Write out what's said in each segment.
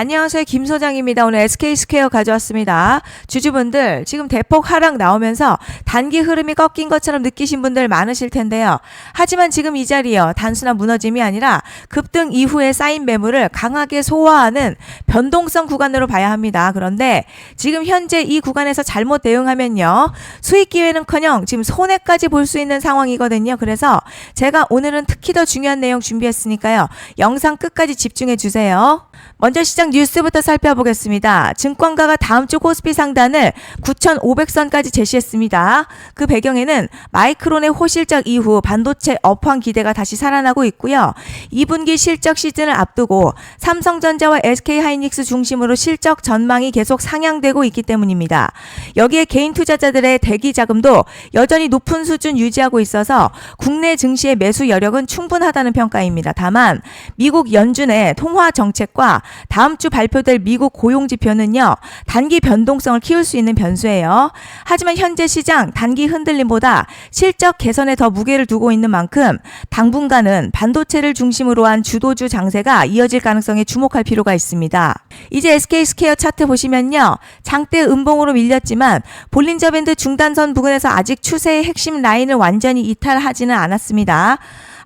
안녕하세요. 김 소장입니다. 오늘 SK스퀘어 가져왔습니다. 주주분들 지금 대폭 하락 나오면서 단기 흐름이 꺾인 것처럼 느끼신 분들 많으실 텐데요. 하지만 지금 이 자리요. 단순한 무너짐이 아니라 급등 이후에 쌓인 매물을 강하게 소화하는 변동성 구간으로 봐야 합니다. 그런데 지금 현재 이 구간에서 잘못 대응하면요. 수익 기회는커녕 지금 손해까지 볼 수 있는 상황이거든요. 그래서 제가 오늘은 특히 더 중요한 내용 준비했으니까요. 영상 끝까지 집중해 주세요. 먼저 시장 뉴스부터 살펴보겠습니다. 증권가가 다음 주 코스피 상단을 9,500선까지 제시했습니다. 그 배경에는 마이크론의 호실적 이후 반도체 업황 기대가 다시 살아나고 있고요. 2분기 실적 시즌을 앞두고 삼성전자와 SK하이닉스 중심으로 실적 전망이 계속 상향되고 있기 때문입니다. 여기에 개인 투자자들의 대기 자금도 여전히 높은 수준 유지하고 있어서 국내 증시의 매수 여력은 충분하다는 평가입니다. 다만 미국 연준의 통화 정책과 다음 주 발표될 미국 고용지표는요. 단기 변동성을 키울 수 있는 변수예요. 하지만 현재 시장 단기 흔들림보다 실적 개선에 더 무게를 두고 있는 만큼 당분간은 반도체를 중심으로 한 주도주 장세가 이어질 가능성에 주목할 필요가 있습니다. 이제 SK스퀘어 차트 보시면요. 장대 음봉으로 밀렸지만 볼린저 밴드 중단선 부근에서 아직 추세의 핵심 라인을 완전히 이탈하지는 않았습니다.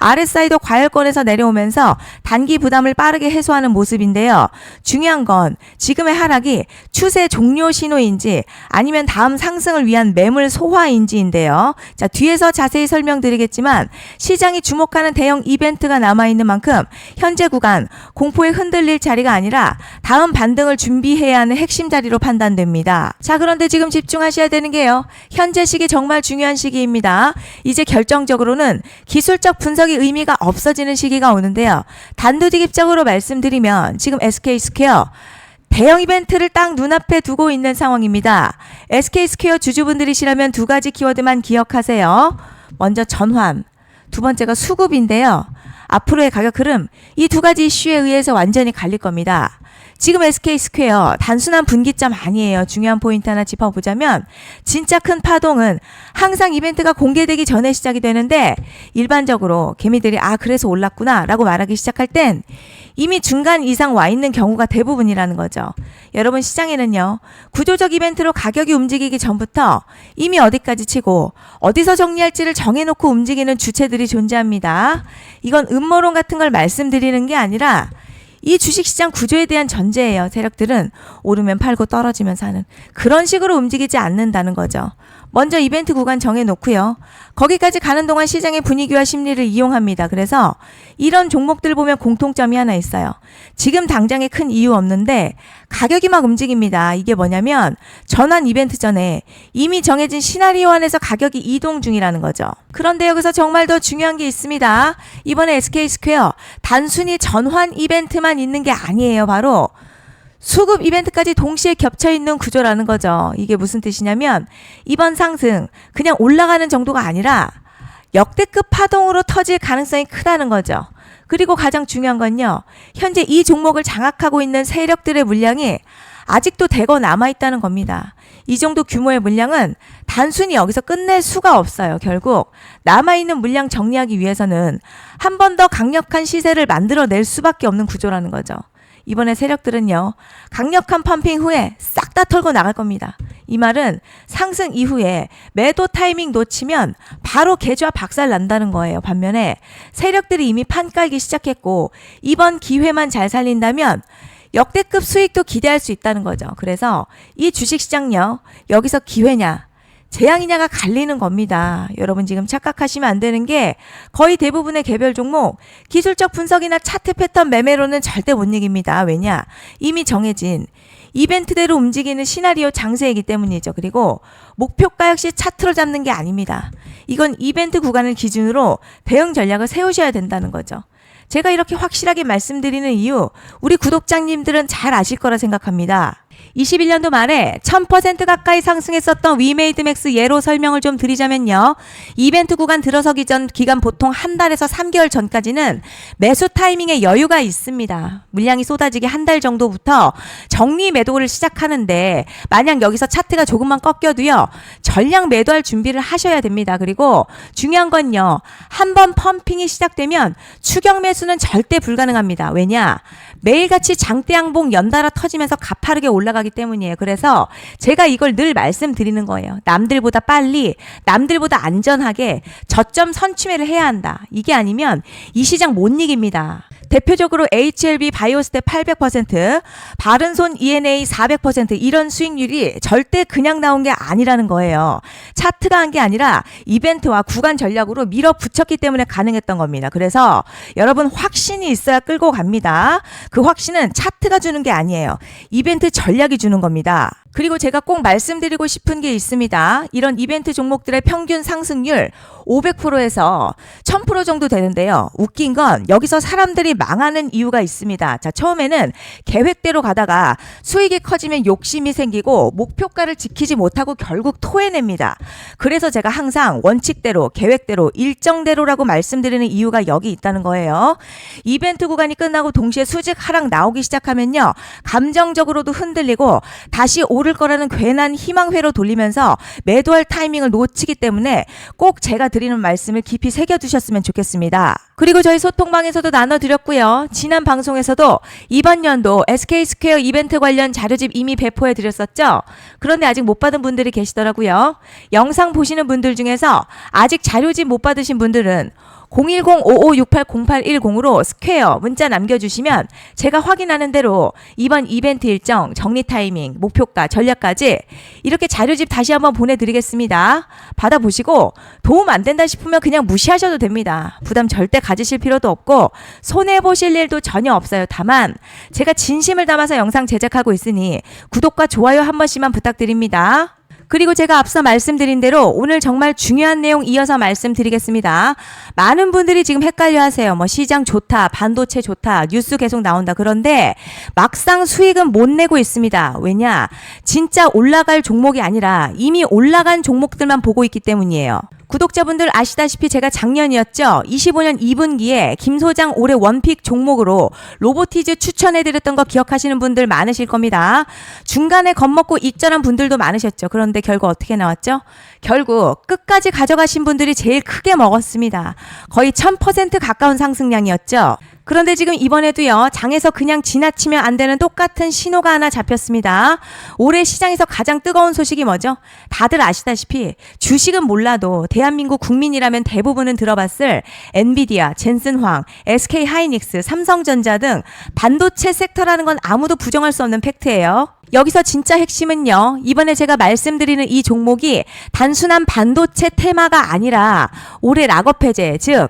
RSI도 과열권에서 내려오면서 단기 부담을 빠르게 해소하는 모습인데요. 중요한 건 지금의 하락이 추세 종료 신호인지 아니면 다음 상승을 위한 매물 소화인지인데요. 자, 뒤에서 자세히 설명드리겠지만 시장이 주목하는 대형 이벤트가 남아있는 만큼 현재 구간 공포에 흔들릴 자리가 아니라 다음 반등을 준비해야 하는 핵심 자리로 판단됩니다. 자, 그런데 지금 집중하셔야 되는 게요. 현재 시기 정말 중요한 시기입니다. 이제 결정적으로는 기술적 분석이 의미가 없어지는 시기가 오는데요. 단도직입적으로 말씀드리면 지금 SK스퀘어 대형 이벤트를 딱 눈앞에 두고 있는 상황입니다. SK스퀘어 주주분들이시라면 두 가지 키워드만 기억하세요. 먼저 전환, 두 번째가 수급인데요. 앞으로의 가격 흐름, 이 두 가지 이슈에 의해서 완전히 갈릴 겁니다. 지금 SK스퀘어 단순한 분기점 아니에요. 중요한 포인트 하나 짚어보자면 진짜 큰 파동은 항상 이벤트가 공개되기 전에 시작이 되는데 일반적으로 개미들이 그래서 올랐구나 라고 말하기 시작할 땐 이미 중간 이상 와 있는 경우가 대부분이라는 거죠. 여러분 시장에는요. 구조적 이벤트로 가격이 움직이기 전부터 이미 어디까지 치고 어디서 정리할지를 정해놓고 움직이는 주체들이 존재합니다. 이건 음모론 같은 걸 말씀드리는 게 아니라 이 주식시장 구조에 대한 전제예요. 세력들은 오르면 팔고 떨어지면 사는 그런 식으로 움직이지 않는다는 거죠. 먼저 이벤트 구간 정해놓고요. 거기까지 가는 동안 시장의 분위기와 심리를 이용합니다. 그래서 이런 종목들 보면 공통점이 하나 있어요. 지금 당장에 큰 이유 없는데 가격이 막 움직입니다. 이게 뭐냐면 전환 이벤트 전에 이미 정해진 시나리오 안에서 가격이 이동 중이라는 거죠. 그런데 여기서 정말 더 중요한 게 있습니다. 이번에 SK스퀘어 단순히 전환 이벤트만 있는 게 아니에요. 바로 수급 이벤트까지 동시에 겹쳐있는 구조라는 거죠. 이게 무슨 뜻이냐면 이번 상승 그냥 올라가는 정도가 아니라 역대급 파동으로 터질 가능성이 크다는 거죠. 그리고 가장 중요한 건요. 현재 이 종목을 장악하고 있는 세력들의 물량이 아직도 대거 남아있다는 겁니다. 이 정도 규모의 물량은 단순히 여기서 끝낼 수가 없어요. 결국 남아있는 물량 정리하기 위해서는 한 번 더 강력한 시세를 만들어낼 수밖에 없는 구조라는 거죠. 이번에 세력들은요. 강력한 펌핑 후에 싹 다 털고 나갈 겁니다. 이 말은 상승 이후에 매도 타이밍 놓치면 바로 계좌 박살 난다는 거예요. 반면에 세력들이 이미 판 깔기 시작했고 이번 기회만 잘 살린다면 역대급 수익도 기대할 수 있다는 거죠. 그래서 이 주식시장요. 여기서 기회냐 재앙이냐가 갈리는 겁니다. 여러분 지금 착각하시면 안 되는 게 거의 대부분의 개별 종목 기술적 분석이나 차트 패턴 매매로는 절대 못 이깁니다. 왜냐? 이미 정해진 이벤트대로 움직이는 시나리오 장세이기 때문이죠. 그리고 목표가 역시 차트로 잡는 게 아닙니다. 이건 이벤트 구간을 기준으로 대응 전략을 세우셔야 된다는 거죠. 제가 이렇게 확실하게 말씀드리는 이유 우리 구독자님들은 잘 아실 거라 생각합니다. 21년도 말에 1000% 가까이 상승했었던 위메이드맥스 예로 설명을 좀 드리자면요. 이벤트 구간 들어서기 전 기간 보통 한 달에서 3개월 전까지는 매수 타이밍에 여유가 있습니다. 물량이 쏟아지기 한 달 정도부터 정리 매도를 시작하는데 만약 여기서 차트가 조금만 꺾여도요. 전량 매도할 준비를 하셔야 됩니다. 그리고 중요한 건요. 한번 펌핑이 시작되면 추격 매수는 절대 불가능합니다. 왜냐? 매일같이 장대 양봉 연달아 터지면서 가파르게 올라가기 때문이에요. 그래서 제가 이걸 늘 말씀드리는 거예요. 남들보다 빨리, 남들보다 안전하게 저점 선취매를 해야 한다. 이게 아니면 이 시장 못 이깁니다. 대표적으로 HLB 바이오스텝 800%, 바른손 ENA 400% 이런 수익률이 절대 그냥 나온 게 아니라는 거예요. 차트가 한 게 아니라 이벤트와 구간 전략으로 밀어붙였기 때문에 가능했던 겁니다. 그래서 여러분 확신이 있어야 끌고 갑니다. 그 확신은 차트가 주는 게 아니에요. 이벤트 전략이 주는 겁니다. 그리고 제가 꼭 말씀드리고 싶은 게 있습니다. 이런 이벤트 종목들의 평균 상승률 500%에서 1000% 정도 되는데요. 웃긴 건 여기서 사람들이 망하는 이유가 있습니다. 자, 처음에는 계획대로 가다가 수익이 커지면 욕심이 생기고 목표가를 지키지 못하고 결국 토해냅니다. 그래서 제가 항상 원칙대로, 계획대로, 일정대로라고 말씀드리는 이유가 여기 있다는 거예요. 이벤트 구간이 끝나고 동시에 수직 하락 나오기 시작하면요. 감정적으로도 흔들리고 다시 오를 거라는 괜한 희망회로 돌리면서 매도할 타이밍을 놓치기 때문에 꼭 제가 드리는 말씀을 깊이 새겨두셨으면 좋겠습니다. 그리고 저희 소통방에서도 나눠드렸고요. 지난 방송에서도 이번 연도 SK스퀘어 이벤트 관련 자료집 이미 배포해 드렸었죠. 그런데 아직 못 받은 분들이 계시더라고요. 영상 보시는 분들 중에서 아직 자료집 못 받으신 분들은 010-5568-0810으로 스퀘어 문자 남겨주시면 제가 확인하는 대로 이번 이벤트 일정, 정리 타이밍, 목표가, 전략까지 이렇게 자료집 다시 한번 보내드리겠습니다. 받아보시고 도움 안 된다 싶으면 그냥 무시하셔도 됩니다. 부담 절대 가지실 필요도 없고 손해보실 일도 전혀 없어요. 다만 제가 진심을 담아서 영상 제작하고 있으니 구독과 좋아요 한 번씩만 부탁드립니다. 그리고 제가 앞서 말씀드린 대로 오늘 정말 중요한 내용 이어서 말씀드리겠습니다. 많은 분들이 지금 헷갈려 하세요. 시장 좋다, 반도체 좋다, 뉴스 계속 나온다. 그런데 막상 수익은 못 내고 있습니다. 왜냐? 진짜 올라갈 종목이 아니라 이미 올라간 종목들만 보고 있기 때문이에요. 구독자분들 아시다시피 제가 작년이었죠. 25년 2분기에 김 소장 올해 원픽 종목으로 로보티즈 추천해드렸던 거 기억하시는 분들 많으실 겁니다. 중간에 겁먹고 익절한 분들도 많으셨죠. 그런데 결국 어떻게 나왔죠? 결국 끝까지 가져가신 분들이 제일 크게 먹었습니다. 거의 1000% 가까운 상승량이었죠. 그런데 지금 이번에도요. 장에서 그냥 지나치면 안 되는 똑같은 신호가 하나 잡혔습니다. 올해 시장에서 가장 뜨거운 소식이 뭐죠? 다들 아시다시피 주식은 몰라도 대한민국 국민이라면 대부분은 들어봤을 엔비디아, 젠슨황, SK하이닉스, 삼성전자 등 반도체 섹터라는 건 아무도 부정할 수 없는 팩트예요. 여기서 진짜 핵심은요. 이번에 제가 말씀드리는 이 종목이 단순한 반도체 테마가 아니라 올해 락업 해제, 즉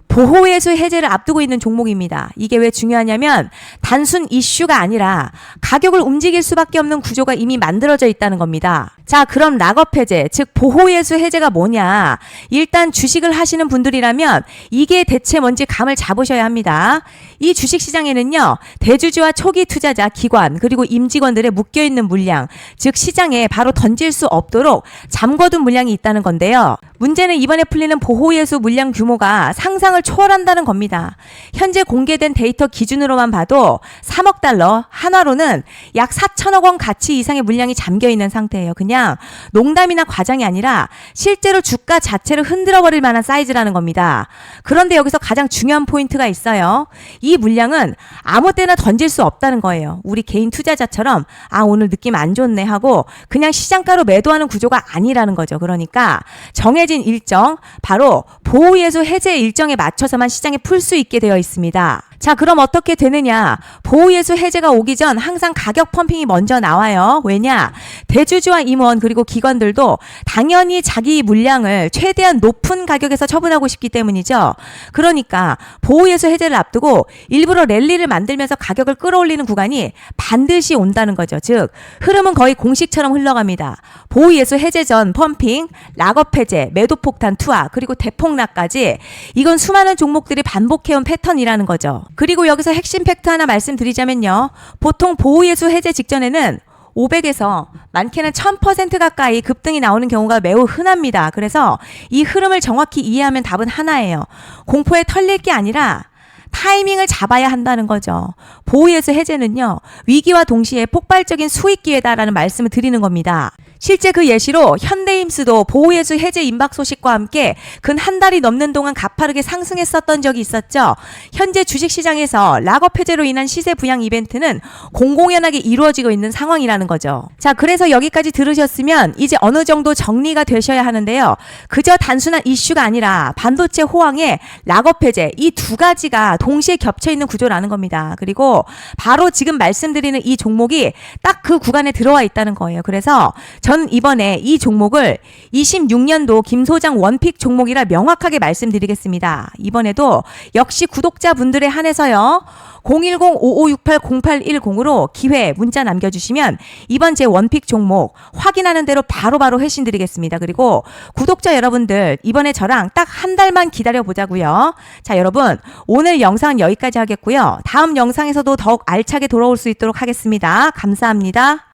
보호예수 해제를 앞두고 있는 종목입니다. 이게 왜 중요하냐면 단순 이슈가 아니라 가격을 움직일 수밖에 없는 구조가 이미 만들어져 있다는 겁니다. 자, 그럼 락업 해제, 즉 보호예수 해제가 뭐냐? 일단 주식을 하시는 분들이라면 이게 대체 뭔지 감을 잡으셔야 합니다. 이 주식시장에는요. 대주주와 초기 투자자, 기관, 그리고 임직원들의 묶여있는 물량, 즉 시장에 바로 던질 수 없도록 잠궈둔 물량이 있다는 건데요. 문제는 이번에 풀리는 보호예수 물량 규모가 상상을 초월한다는 겁니다. 현재 공개된 데이터 기준으로만 봐도 3억 달러, 한화로는 약 4천억 원 가치 이상의 물량이 잠겨있는 상태예요. 그냥 농담이나 과장이 아니라 실제로 주가 자체를 흔들어버릴 만한 사이즈라는 겁니다. 그런데 여기서 가장 중요한 포인트가 있어요. 이 물량은 아무 때나 던질 수 없다는 거예요. 우리 개인 투자자처럼 오늘 느낌 안 좋네 하고 그냥 시장가로 매도하는 구조가 아니라는 거죠. 그러니까 정해진 일정, 바로 보호예수 해제 일정에 맞춰서만 시장에 풀 수 있게 되어 있습니다. 자, 그럼 어떻게 되느냐? 보호예수 해제가 오기 전 항상 가격 펌핑이 먼저 나와요. 왜냐? 대주주와 임원 그리고 기관들도 당연히 자기 물량을 최대한 높은 가격에서 처분하고 싶기 때문이죠. 그러니까 보호예수 해제를 앞두고 일부러 랠리를 만들면서 가격을 끌어올리는 구간이 반드시 온다는 거죠. 즉 흐름은 거의 공식처럼 흘러갑니다. 보호예수 해제 전 펌핑, 락업 해제, 매도 폭탄 투하, 그리고 대폭락까지 이건 수많은 종목들이 반복해온 패턴이라는 거죠. 그리고 여기서 핵심 팩트 하나 말씀드리자면요. 보통 보호예수 해제 직전에는 500에서 많게는 1000% 가까이 급등이 나오는 경우가 매우 흔합니다. 그래서 이 흐름을 정확히 이해하면 답은 하나예요. 공포에 털릴 게 아니라 타이밍을 잡아야 한다는 거죠. 보호예수 해제는요, 위기와 동시에 폭발적인 수익 기회다라는 말씀을 드리는 겁니다. 실제 그 예시로 현대임스도 보호예수 해제 임박 소식과 함께 근 한 달이 넘는 동안 가파르게 상승했었던 적이 있었죠. 현재 주식시장에서 락업 해제로 인한 시세 부양 이벤트는 공공연하게 이루어지고 있는 상황이라는 거죠. 자, 그래서 여기까지 들으셨으면 이제 어느 정도 정리가 되셔야 하는데요. 그저 단순한 이슈가 아니라 반도체 호황에 락업 해제, 이 두 가지가 동시에 겹쳐 있는 구조라는 겁니다. 그리고 바로 지금 말씀드리는 이 종목이 딱 그 구간에 들어와 있다는 거예요. 그래서 전 이번에 이 종목을 26년도 김 소장 원픽 종목이라 명확하게 말씀드리겠습니다. 이번에도 역시 구독자분들에 한해서요. 010-5568-0810으로 기회 문자 남겨주시면 이번 제 원픽 종목 확인하는 대로 바로바로 회신 드리겠습니다. 그리고 구독자 여러분들 이번에 저랑 딱 한 달만 기다려 보자고요. 자, 여러분 오늘 영상은 여기까지 하겠고요. 다음 영상에서도 더욱 알차게 돌아올 수 있도록 하겠습니다. 감사합니다.